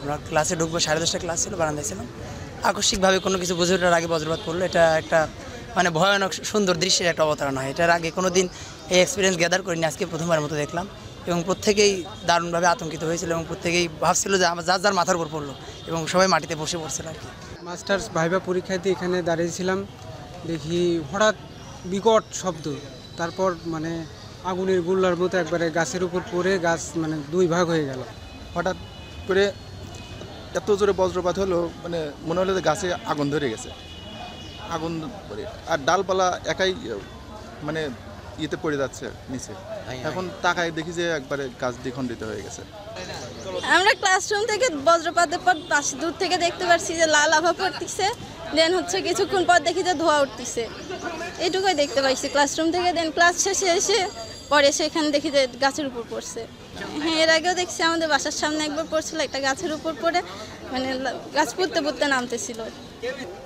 আমরা ক্লাসে ঢুকবো, 10:30টায় ক্লাস ছিল, বারান্দায় ছিলাম। আকস্মিকভাবে কোনো কিছু বুঝে ওঠার আগে বজ্রপাত পড়লো। এটা একটা মানে ভয়ানক সুন্দর দৃশ্যের একটা অবতারণা হয়। এটার আগে কোনো দিন এই এক্সপিরিয়েন্স গ্যাদার করিনি, আজকে প্রথমবার মতো দেখলাম। এবং প্রত্যেকেই দারুণভাবে আতঙ্কিত হয়েছিল এবং প্রত্যেকেই ভাবছিল যে আমার যার যার মাথার উপর পড়লো এবং সবাই মাটিতে বসে পড়ছিল আর কি। মাস্টার্স ভাইবা পরীক্ষাতে এখানে দাঁড়িয়েছিলাম, দেখি হঠাৎ বিকট শব্দ, তারপর মানে আগুনের গোলার মতো একবারে গাছের উপর পড়ে গাছ মানে দুই ভাগ হয়ে গেল। হঠাৎ করে এত জোরে বজ্রপাত হলো, মানে মনে হলো যে গাছে আগুন ধরে গেছে। আগুন পড়ে আর ডালপালা একাই মানে ইয়েতে পড়ে যাচ্ছে নিচে। এখন তাকায় দেখি যে একবারে গাছ দ্বিখণ্ডিত হয়ে গেছে। আমরা ক্লাসরুম থেকে বজ্রপাতের পর পাশে দূর থেকে দেখতে পাচ্ছি যে লাল আভা পড়তেছে, দেন হচ্ছে কিছুক্ষণ পর দেখি যে ধোঁয়া উঠতেছে। এইটুকুই দেখতে পাইছি ক্লাসরুম থেকে। দেন ক্লাস শেষে এসে পরে সেখানে দেখি যে গাছের উপর পড়ছে। হ্যাঁ, এর আগেও দেখছি আমাদের বাসার সামনে একবার পড়ছিল, একটা গাছের উপর পড়ে মানে গাছ পড়তে পড়তে নামতেছিল।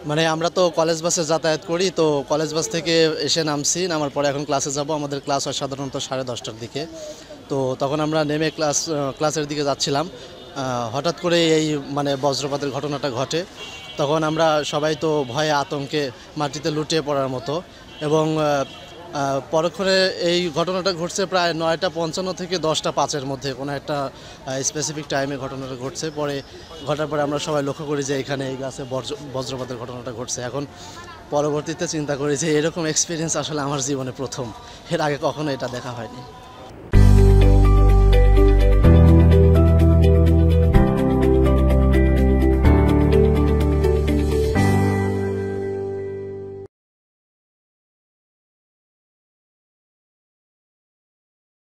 মানে আমরা তো কলেজ বাসে যাতায়াত করি, তো কলেজ বাস থেকে এসে নামছি, নামার পরে এখন ক্লাসে যাব। আমাদের ক্লাস হয় সাধারণত 10:30টার দিকে। তো তখন আমরা নেমে ক্লাসের দিকে যাচ্ছিলাম, হঠাৎ করে এই মানে বজ্রপাতের ঘটনাটা ঘটে। তখন আমরা সবাই তো ভয়ে আতঙ্কে মাটিতে লুটিয়ে পড়ার মতো। এবং পরক্ষণে এই ঘটনাটা ঘটছে প্রায় 9:55 থেকে 10:05-এর মধ্যে, কোনো একটা স্পেসিফিক টাইমে ঘটনাটা ঘটছে। ঘটার পরে আমরা সবাই লক্ষ্য করি যে এখানে এই গাছে বজ্রপাতের ঘটনাটা ঘটছে। এখন পরবর্তীতে চিন্তা করি যে এরকম এক্সপিরিয়েন্স আসলে আমার জীবনে প্রথম, এর আগে কখনো এটা দেখা হয়নি।